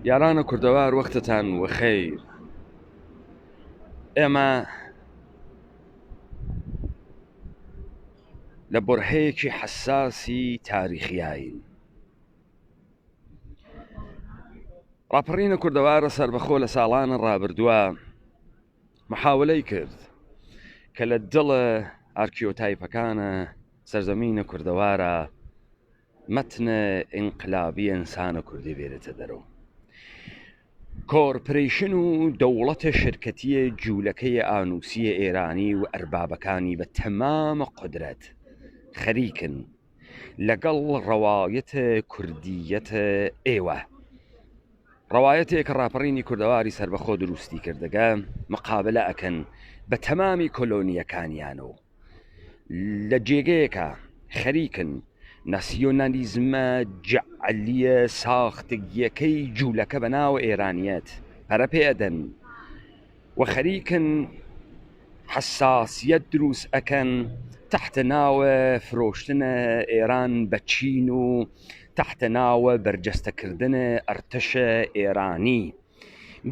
یارانە کوردەوار وەختتان وەخەیر. ئێمە لە بڕهەیەکی حەساسی تاریخیین. ڕاپەڕینە کوردەوارە سەربەخۆ لە ساڵانە ڕابردووە محاولەی کرد کە لە دڵە ئارکیۆتایپەکانە سەرزەمینە کوردەوارە مەتنە ئینقلابی ئینسانە کوردی بێرێتە دەرەوە. کۆرپۆریشن و دەوڵەتە شرکەتیە جوولەکەی ئانووسیە ئێرانی و ئەربابەکانی بە تەمامە قودرەت خەریکن لەگەڵ ڕەوایەتە کوردیەتە ئێوە. ڕەوایەتێک کە ڕاپەڕینی کوردەواری سەربەخۆ دروستی کردەگە مقابلە ئەکەن بە تەمامی کۆلۆنیەکانیانەوە. لە جێگەیەکە خەریکن ناسیۆنالیزمە جەعەلیە ساختگیەکەی جوولەکە بە ناو ئێرانیەت پەرە پێ ئەدەن و خەریکن حەساسیەت دروست ئەکەن تحتە ناوە فرۆشتنە ئێران بە چین و تحتە ناوە بەرجەستەکردنە ئەرتەشە ئێرانی،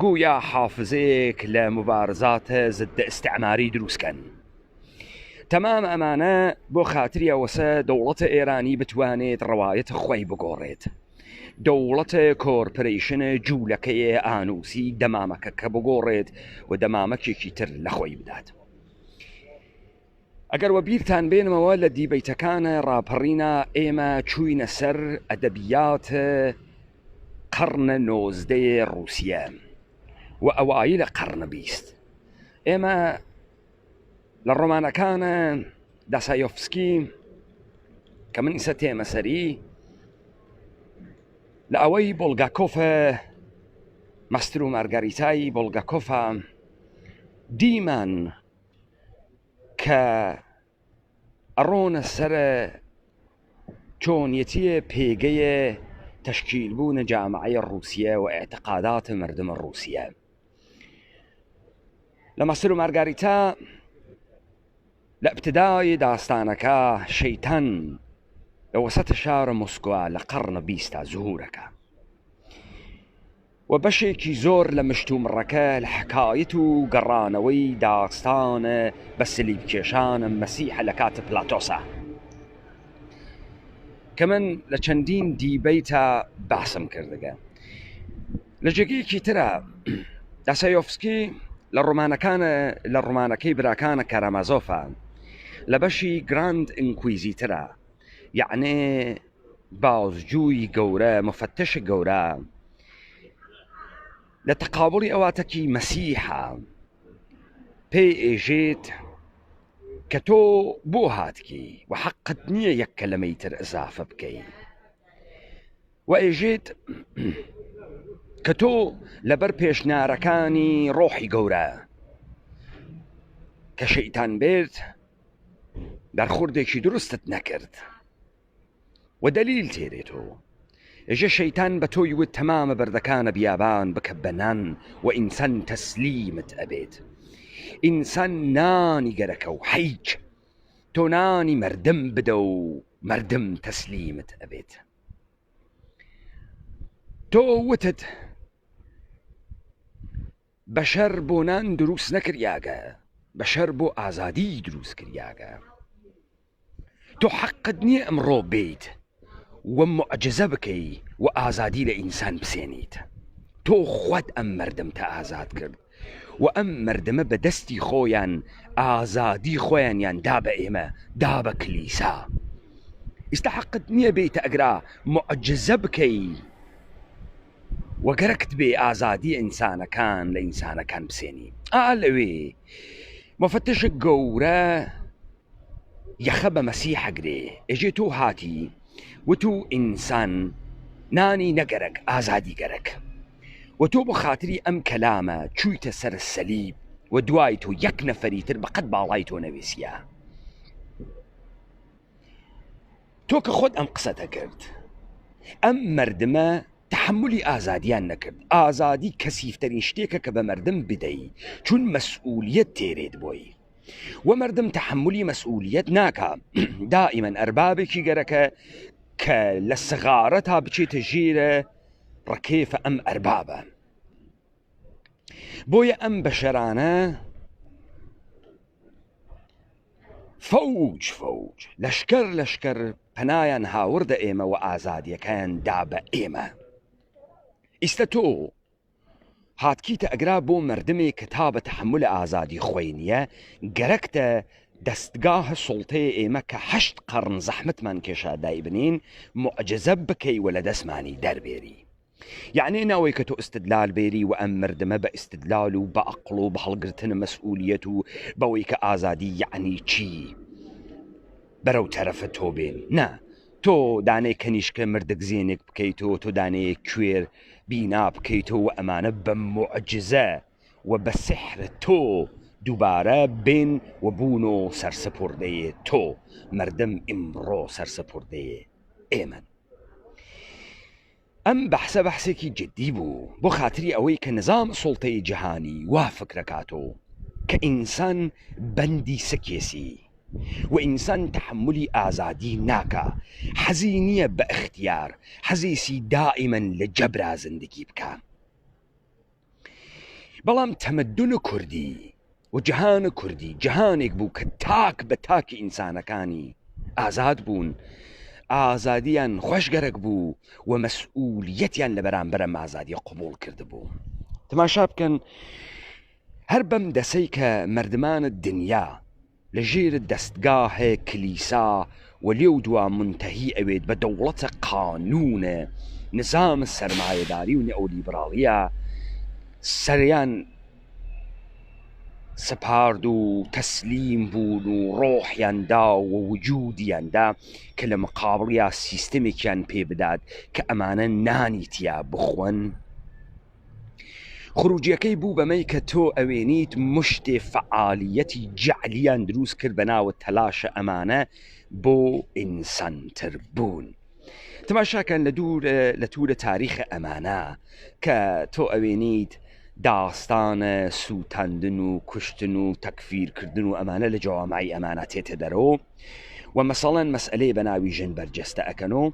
گویا حافزەیەک لە مبارزاتە ضد ئیستیعماری دروستکەن. تەمام ئەمانە بۆ خاتری ئەوەسە دەوڵەتە ئێرانی بتوانێت ڕەوایەتە خۆی بگۆڕێت. دەوڵەتە کۆرپۆریشنە جوولەکەی ئانووسی دەمامەکە کە بگۆڕێت و دەمامەکێکی تر لە خۆی بدات. ئەگەر وە بیرتان بێنمەوە لە دیبەیتەکانە ڕاپەڕینە ئێمە چووینە سەر ئەدەبیاتە قەرنە 19 رووسیە و ئەوایی لە قەرنە 20. ئێمە لە ڕۆمانەکانە داسایۆفسکی کە من ئیسە تێمەسەری لە ئەوەی بۆلگاکۆفە مەستر و مارگاریتای بۆلگاکۆفە دیمان کە ئەڕۆنە سەرە چۆنیەتیە پێگەیە تەشکیلبوونە جامعەیە ڕووسیە و ئێعتقاداتە مردمە ڕووسیە. لە مەستر و مارگاریتا لە ابتدای داستانەکە شەیتان لە وەسەتە شارە مۆسکوا لە قەرنە 20 زوهورەکە و بەشێکی زۆر لە مشتومڕەکە لە حکایەت و گەڕانەوەی داستانە بە سلیبکێشانە مەسیحە لە کاتە پلاتۆسە کە من لە چەندین دیبەیتە باسم کردەگە. لە جێگەیەکی ترە داسایۆفسکی لە ڕۆمانەکەی براکانە کارامازۆفە لە بەشی گراند ئینکویزیترە، یعنی بازجووی گەورە مفتەشی گەورە لە تەقابڵی ئەواتەکی مەسیحە پێی ئێژێت کە تۆ بۆ هاتکی و حەقت نییە یەک کەلەمەی تر ئەزافە بکەی و ئێژێت کە تۆ لەبەر پێشنارەکانی ڕۆحی گەورە کە شەیتان بێت دەرخوردێکی دروستت نەکرد و دەلیل تێرێتەوە. ئێژە شەیتان بە تۆی وت تەمامە بەردەکانە بیابان بکە بەنان و ئینسان تەسلیمت ئەبێت. ئینسان نانی گەرەکە و حەیج تۆ نانی مردم بدە و مردم تەسلیمت ئەبێت. تۆ وتت بەشەر بۆ نان دروست نەکریاگە، بەشەر بۆ ئازادی دروست کریاگە. تۆ حەقت نییە ئەمڕۆ بیت و معجزە بکەی و ئازادی لە ئینسان بسێنیت. تۆ خۆت ئەم مردمتە ئازاد کرد و ئەم مردمە بە دەستی خۆیان ئازادی خۆیانیان دا بە ئێمە، دا بە کلیسا. ئێستا حەقت نییە بیتە ئەگرا معجزە بکەی وەگەرەکت بێ ئازادی ئینسانەکان لە ئینسانەکان بسێنی. لەوێ مەفتەشە گەورە یەخە بە مەسیحەگرێ ئێژێ تۆ هاتی و تۆ ئینسان نانی نەگەرەک ئازادی گەرەک و تۆ بۆ خاتری ئەم کەلامە چوویتە سەر سەلیب و دوای تۆ یەک نەفەری تر بەقەت باڵای تۆ نەویسیە. تۆ کە خۆت ئەم قسەتە کرد ئەم مردمە تحملی ئازادیان نەکرد. ئازادی کەسیفترین شتێکە کە بە مردم بدەی چون مەسئولیت تێرێت بۆی و مردم تحملی مەسئولیت ناکە. دائیمەن ئەربابێکی گەرەکە کە لە سغارە تا بچێتە ژێرە ڕکێفە ئەم ئەربابە. بۆیە ئەم بەشەرانە فەوج لەشکەر پەنایان هاوردە ئێمە و ئازادیەکەیان دا بە ئێمە. ئیستە تۆ هاتکیتە ئەگرا بۆ مردمێک کە تا بە تەحملە ئازادی خۆی نییە، گەرەکتە دەستگاهە سوڵتەیە ئێمە کە 8 قەرن زەحمتمان کێشا دایبنین معجزە بکەی و لە دەستمانی دەربێری. یعنی ناوەی کە تۆ ئستدلال بێری و ئەم مردمە بە ئستدلال و بە عەقڵ و بە هەڵگرتن مەسئولیەت و بەوەی کە ئازادی یعنی چی بەرەو تەرەفە تۆ بێن. نا، تۆ دانەی کەنیشکە مردەگزێنێک بکەیتەوە، تۆ دانەیە کوێر بینا بکەیتەوە و ئەمانە بە معجزە و بە سحر تۆ دووبارە بێن و بوونۆ سەرسەپوردەیە تۆ مردم ئیمڕۆ سەرسەپوردەیە ئێمن. ئەم بەحسە بەحسێکی جددی بوو بۆ خاتری ئەوەی کە نظام سوڵتەی جیهانی وا فکرەکاتۆ کە ئینسان بەندی سکێسی و ئینسان تحملی ئازادی ناکە، حەزی نییە بە اختیار، حەزیسی دائیمەن لە جەبرا زندگی بکە. بەڵام تەمەدون کوردی و جەهان کوردی جەهانێک بوو کە تاک بە تاکی ئینسانەکانی ئازاد بوون، ئازادیان خۆشگەرەک بوو و مەسئولیەتیان لە بەرامبەرە ئازادی قبول کرد بوو. تەماشا بکەن هەر بەم دەسەی کە مردمانە دنیا لە ژێر دەستگاهە کلیسا و لێو دوا منتەهی ئەوێت بە دەوڵەتە قانونە نظام سەرمایەداری و نێئۆلیبراڵیە سەریان سەپارد و تەسلیم بوون و ڕۆحیاندا و وجودیاندا کە لە مقابڵیا سیستەمێکیان پێ بدات کە ئەمانە نانیتیا بخۆن. خروجیەکەی بوو بەمەی کە تۆ ئەوێنیت مشتێ فعالیەتی جعلیان دروست کرد بە ناوە تەلاشە ئەمانە بۆ ئینسانتر بوون. تەماشاکەن لە توورە تاریخە ئەمانە کە تۆ ئەوێنیت داستانە سووتاندن و کوشتن و تەکفیرکردن و ئەمانە لە جەوامعی ئەمانە تێتە دەرەوە و مەسەڵەن مەسئلەی بە ناوی ژن بەرجەستە ئەکەنەوە،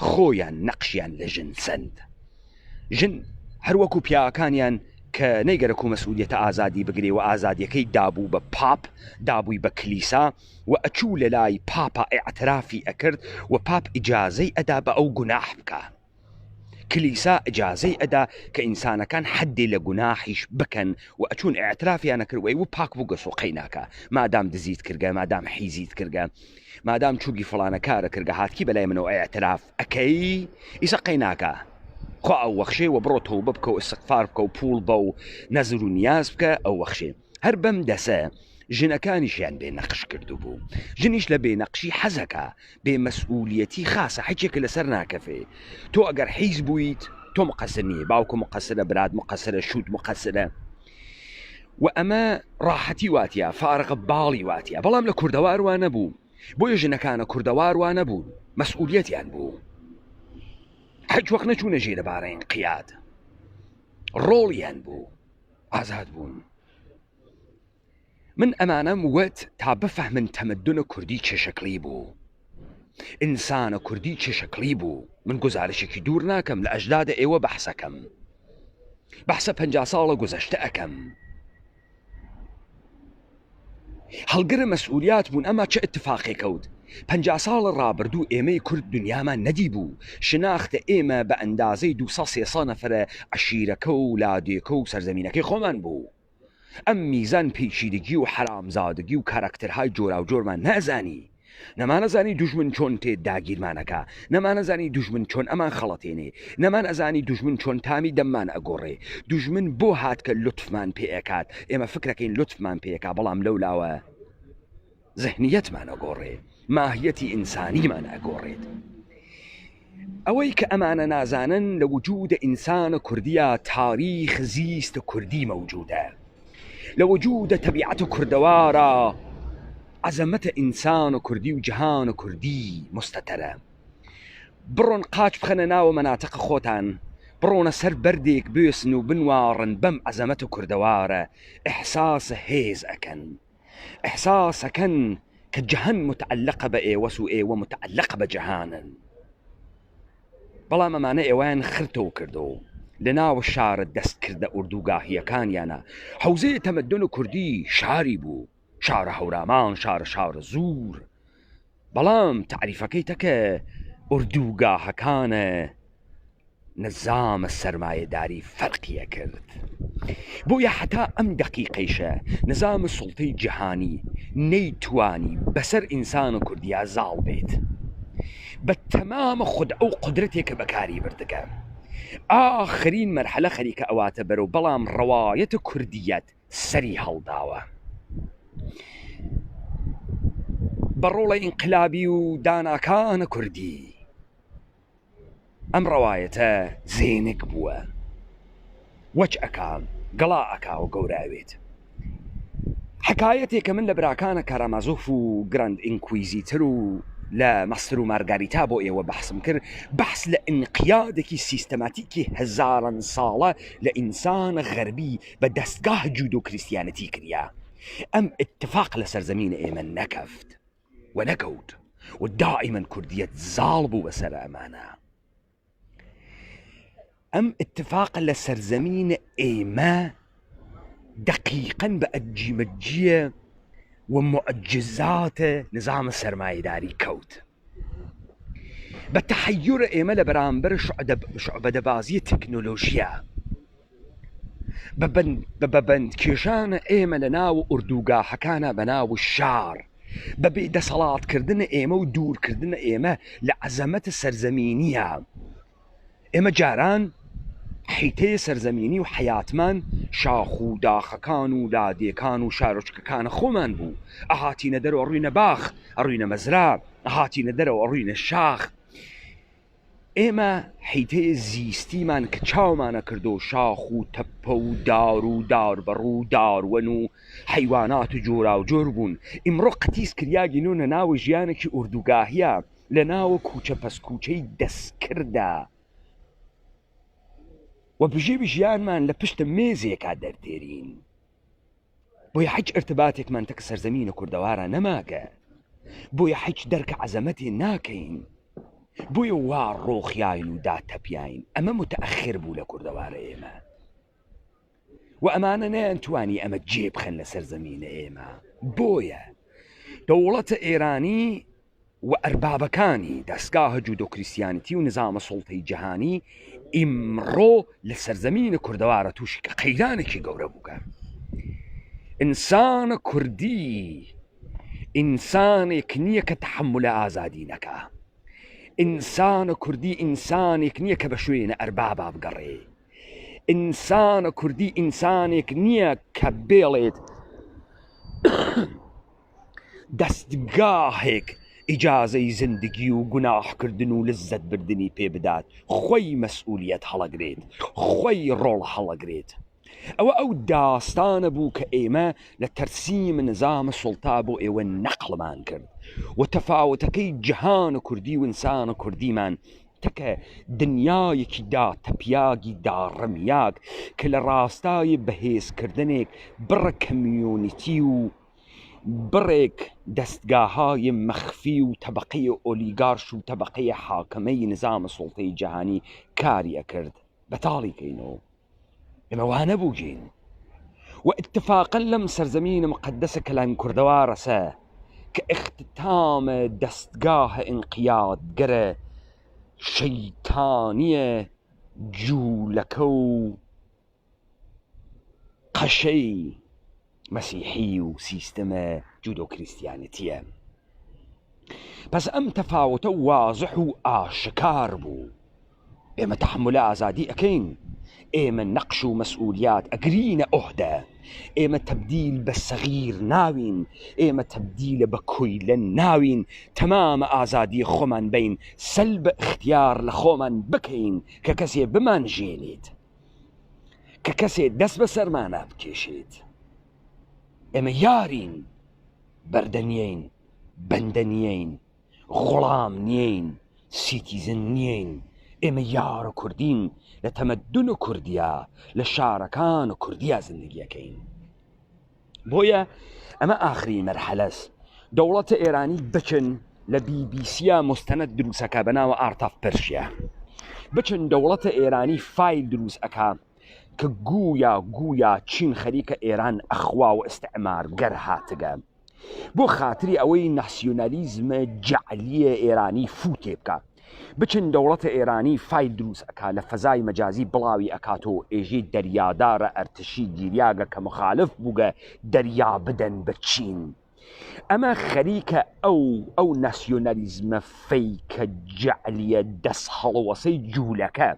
خۆیان نەقشیان لە ژن سند. ژن هەروەکو پیاکانیان کە نەیگەرەک و مەسئولیەتە ئازادی بگرێ و ئازادیەکەی دابوو بە پاپ، دابووی بە کلیسا و ئەچوو لە لای پاپا ئیعترافی ئەکرد و پاپ ئیجازەی ئەدا بە ئەو گوناح بکە. کلیسا ئجازەی ئەدا کە ئینسانەکان حدێ لە گوناحیش بکەن و ئەچوون ئاعترافیانە کردوەی و پاک بوو گەسۆ قەی ناکە، مادام دزیت کردگە، مادام حیزیت کردگە، مادام چووگی فڵانە کارە کردگە هاتکی بەلای منەوە ئاعتراف ئەکەی ئیسە قەی ناکە، خۆ ئەو وەخشێ و بڕۆ تەوبە بکە و ئستیغفار بکە و پوڵ بە و نەزر و نیاز بکە ئەو وەخشێ. هەر بەم دەسە ژنەکانیشیان بێنەقش کردو بوو. ژنیش لە بێنەقشی حەزەکە، بێمەسئولیەتی خاصە، حەجێکە لەسەر ناکەفێ. تۆ ئەگەر حیز بوویت تۆ مقەسر نییە، باوکە مقەسرە، براد مقەسرە، شوت مقەسرە و ئەمە ڕاحەتی واتیە، فارغە باڵی واتیە. بەڵام لە کوردەوار وا نەبوو، بۆیە ژنەکانە کوردەوار وا نەبوون، مەسئولیەتیان بوو، حەج وەخت نەچوونە ژێرە بارەین قیاد، ڕۆڵیان بوو، ئازاد بوون. من ئەمانەم وت تا بفەهمن تەمەدونە کوردی چه شەکلی بوو، ئینسانە کوردی چه شەکلی بوو. من گزارشێکی دوور ناکەم، لە ئەجدادە ئێوە بەحسەکەم، بەحسە 50 ساڵە گوزەشتە ئەەکەم. هەڵگرە مەسئولیات بوون، ئەما چه اتفاقی کەوت. 50 ساڵە ڕابردوو ئێمەی کورد دنیامان نەدی بوو، شناختە ئێمە بە ئەندازەی 200-300 نەفرە عەشیرەکە و لادێکە و سەرزەمینەکەی خۆمان بوو. ئەم میزان پیچیدگی و حرامزادگی و کاراکتەرهای جۆرا و جۆرمان نەزانی، نەمانەزانی دوژمن چۆن تێ داگیرمانەکە، نەمانەزانی دوژمن چۆن ئەمان خەڵەتێنێ، نەمان ئەزانی دوژمن چۆن تامی دەممان ئەگۆڕێ، دوژمن بۆ هات کە لوتفمان پێ ئەکات، ئێمە فکرەکەین لوتفمان پێەکا، بەڵام لەولاوە زەهنیەتمان ئەگۆڕێ، ماهیەتی ئینسانیمان ئەگۆڕێت. ئەوەی کە ئەمانە نازانن لە وجود ئینسانە کوردیە تاریخ زیست کوردی مەوجودە، لە وجود تەبیعەت کوردەوارە عەزەمەتە ئینسان و کوردی و جیهان و کوردی مستەتەرە. بڕۆن قاچ بخەنە ناوە مەناتەقە خۆتان، بڕۆنە سەر بەردێک بێسن و بنواڕن بەم عەزەمەتە کوردەوارە، ئیحساس هێز ئەکەن، ئیحساس ئەکەن کە جەهان متعلقە بە ئێوەس و ئێوە متعلقە بە جەهانن. بەڵام ئەمانە ئێوەیان خرتەوە کردەوە لە ناوە شارە دەست کردە ئوردوگاهیەکانیانە. حوزەیە تەمەدن و کوردی شاری بوو، شارە هەورامان، شارە زوور. بەڵام تعریفەکەی تەکە ئوردوگاهەکانە نظامە سەرمایەداری فەرقیە کرد. بۆیە حتا ئەم دەقیقەیشە نظامە سوڵتەی جیهانی نەیتوانی بەسەر ئینسان و کوردیا زاڵ بێت بە تەمامە خود ئەو قودرەتێکە بەکاری بردەکە. ئاخرین مەرحەلە خەریکە ئەواتە بەرەو، بەڵام ڕەوایەتە کوردیەت سەری هەڵداوە بەڕۆڵە ئینقلابی و داناکانە کوردی. ئەم ڕەوایەتە زێنک بووە، وەچ ئەکام گەڵا ئەکاوە گەوراوێت. حکایەتێکە من لە براکانە کارامازۆف و گراند ئینکویزیتر و لە مەستر و مارگاریتا بۆ ئێوە بەحسم کرد، بەحس لە ئینقیادێکی سیستەماتیکی هەزاران ساڵە لە ئینسانە غەربی بە دەستگاه جودۆ کریستیانەتی کردیا. ئەم اتفاق لە سەرزەمینە ئێمە نەکەفت و نەکەوت و دائیمەن کوردیەت زاڵ بوو بەسەر ئەمانە. ئەم اتفاق لە سەرزەمینە ئێمە دقیقاً بە ئەجیمەجیە و معجزاتە نظامە سەرمایەداری کەوت. بە تەحەیورە ئێمە لە بەرامبەر شعبەدەبازیە تەکنۆلۆژیە، بە بەبەندکێشانە ئێمە لە ناو ئوردوگاهەکانە بە ناو شار، بە بێدەسەڵاتکردنە ئێمە و دوورکردنە ئێمە لە عەزەمەتە سەرزەمینیە. ئێمە جاران حیتەیە سەرزەمینی و حەیاتمان شاخ و داخەکان و لادێکان و شارۆچکەکانە خۆمان بوو. ئەهاتینە دەرەوە ڕووینە باخ، ئەڕووینە مەزرا، ئەهاتینە دەرەوە ڕووینە شاخ. ئێمە حیتەیە زیستیمان کە چاومانە کردو شاخ و تەپە و دار و داربەڕوو و داروەن و حەیوانات و جۆرا و جۆر بوون. ئیمڕۆ قەتیس کریاگینۆ لە ناوە ژیانێکی ئوردوگاهیە، لە ناوە کوچە پەسکوچەی دەستکردە و بژێوی ژیانمان لە پشتە مێزێکا دەرتێرین. بۆیە هیچ ارتباتێکمان تەکە سەرزەمینە کوردەوارە نەماکە، بۆیە هیچ دەرکە عەزەمەتێ ناکەین، بۆیە وا ڕۆخیاین و داتەپیاین. ئەمە متەئەخر بوو لە کوردەوارە ئێمە و ئەمانە نەیانتوانی ئەمە جێبخەن لە سەرزەمینە ئێمە. بۆیە دەوڵەتە ئێرانی و ئەربابەکانی دەستگاهە جودۆ کریستیانەتی و نظامە سوڵتەی جیهانی ئیمڕۆ لە سەرزەمینە کوردەوارە تووشی کە قەیرانێکی گەورە بووکە. ئینسانە کوردی ئینسانێک نییە کە تەحملە ئازادی نەکا. ئینسانە کوردی ئینسانێک نییە کە بە شوێنە ئەربابا بگەڕێ. ئینسانە کوردی ئینسانێک نییە کە بێڵێت دەستگاهێک ئیجازەی زندگی و گوناحکردن و لەزەت بردنی پێ بدات، خۆی مەسئولیەت هەڵەگرێت، خۆی ڕۆڵ هەڵەگرێت. ئەوە ئەو داستانە بوو کە ئێمە لە تەرسیم نظامە سوڵتا بۆ ئێوە نەقڵمان کرد و تەفاوتەکەی جیهانە کوردی و ئینسانە کوردیمان تەکە دنیایەکی داتەپیاگی داڕەمیاک کە لە ڕاستای بەهێزکردنێک بڕە کەمیۆنیتی و بڕێک دەستگاهای مەخفی و تەبەقەی ئۆلیگارش و تەبەقەی حاکمەی نظامە سوڵتەی جیهانی کاریە کرد. بەتاڵی کەینەوە ئێمە وانە بووگین و اتفاقا لەم سەرزەمینە مقدسە کەلان کوردەوارەسە کە اختتامە دەستگاهە ئینقیادگەرە شەیتانیە جوولەکە و قەشەی مەسیحی و سیستەمە جودۆ کریستیانەتیە. پس ئەم تەفاوتە وازح و ئاشکار بوو. ئێمە تەحملە ئازادی ئەکەین، ئێمە نەقش و مەسئولیات ئەگرینە ئۆهدە، ئێمە تەبدیل بە سەغیر ناوین، ئێمە تەبدیلە بە کۆیلە ناوین، تەمامە ئازادی خۆمان بین، سەلب اختیار لە خۆمان بکەین کە کەسێ بمانژێنێت، کە کەسێ دەست بە سەرمانە بکێشێت. ئێمە یارین، بەردە نیین، بەندە نیین، غوڵام نیین، سیتیزن نیین. ئێمە یارە کوردین، لە تەمەدن و کوردیا لە شارەکان و کوردیا زندگیەکەین. بۆیە ئەمە ئاخری مەرحەلەس. دەوڵەتە ئێرانی بچن لە BBC مستەنەد دروسەکە بەناوە ئارت ئۆف پەرشیا. بچن دەوڵەتە ئێرانی فایل دروست ئەکا کە گویا چین خەریکە ئێران ئەخوا و ئستعمارگەر هاتگە بۆ خاتری ئەوەی ناسیۆنالیزمە جەعلیە ئێرانی فوتێ بکە بچن دەوڵەتە ئێرانی فایل دروست ئەکا لە فەزای مەجازی بڵاوی ئەکاتۆ ئێژەی دەریادارە ئەرتشی گیریاگە کە مخالف بووگە دەریا بدەن بە چین ئەمە خەریکە ئەو ناسیۆنالیزمە فەیکە جەعلیە دەست هەڵەوەسەی جوولەکە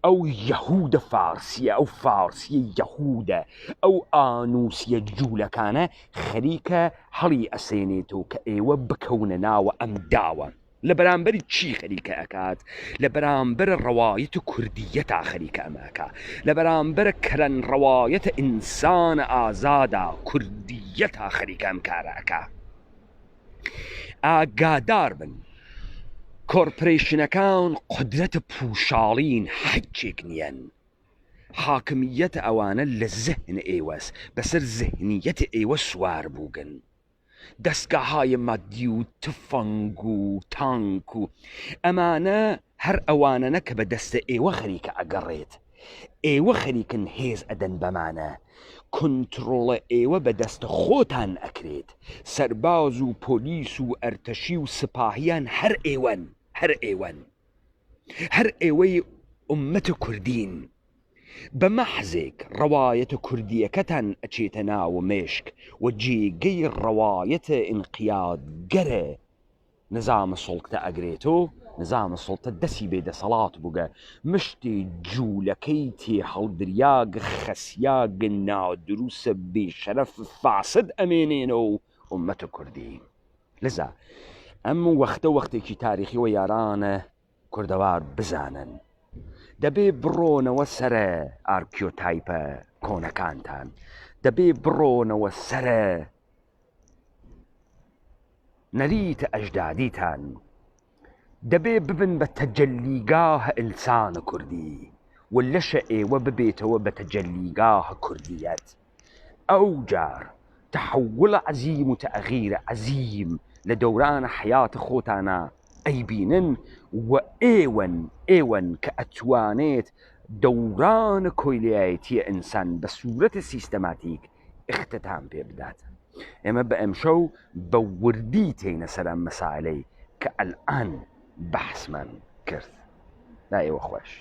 ئەو یەهودە فارسیە ئەو فارسیە یەهودە ئەو ئانوسیە جوولەکانە خەریکە هەڵی ئەسێنێتەوە کە ئێوە بکەونە ناوە ئەم داوە لە بەرامبەری چی خەریکە ئەکات لە بەرامبەر ڕەوایەت کوردیەتا خەریکە ئەمەکە لە بەرامبەر کەرەن ڕەوایەتە ئینسانە ئازادا کوردیەتا خەریکە ئەم کارەکە ئاگادار بن کۆرپۆرێشنەکان قودرەتە پوشاڵین حەجێک نیەن حاکمیەتە ئەوانە لە زەهن ئێوەس بەسەر زەهنیەت ئێوە سوار بووگن دەستگاهای مادی و تفەنگ و تانک و ئەمانە هەر ئەوانەنە کە بە دەستە ئێوە خەریکە ئەگەڕێت ئێوە خەریکن هێز ئەدەن بەمانە کنترۆڵە ئێوە بە دەستە خۆتان ئەکرێت سەرباز و پۆلیس و ئەرتەشی و سپاهیان هەر ئێوەی ئومەتە کوردین بە مەحزێک ڕەوایەتە کوردیەکەتان ئەچێتە ناوە مێشک و جێگەی ڕەوایەتە ئینقیادگەرە نظامە سوڵتە ئەگرێتۆ نظامە سوڵتە دەسی بێدەسەڵات بووگە مشتی جوولەکەی تێ هەڵدریاگە خەسیاگە نادروسە بێشەرەف فاسد ئەمێنێنە و ئومەتە کوردی لەذا ئەم وەختە وەختێکی تاریخی و یارانە کوردەوار بزانن دەبێ بڕۆنەوە سەرە ئارکیۆتایپە کۆنەکانتان دەبێ بڕۆنەوە سەرە نەریتە ئەژدادیتان دەبێ ببن بە تەجەلیگاهە ئینسانە کوردی و لەشە ئێوە ببێتەوە بە تەجەلیگاهە کوردیەت ئەو جار تحول عەزیم و تەغییرە عەزیم لە دەورانە حیاتە خۆتانە ئەیبینن و ئێوەن کە ئەتوانێت دەورانە کۆیلیایەتیە ئینسان بە سوورەتە سیستەماتیک اختتام پێ بدات ئێمە بە ئەمشەو بە وردی تێنە سەر ئەم مەسائلەی کە ئەلئان بەحسمان کرد لا ئێوە خۆش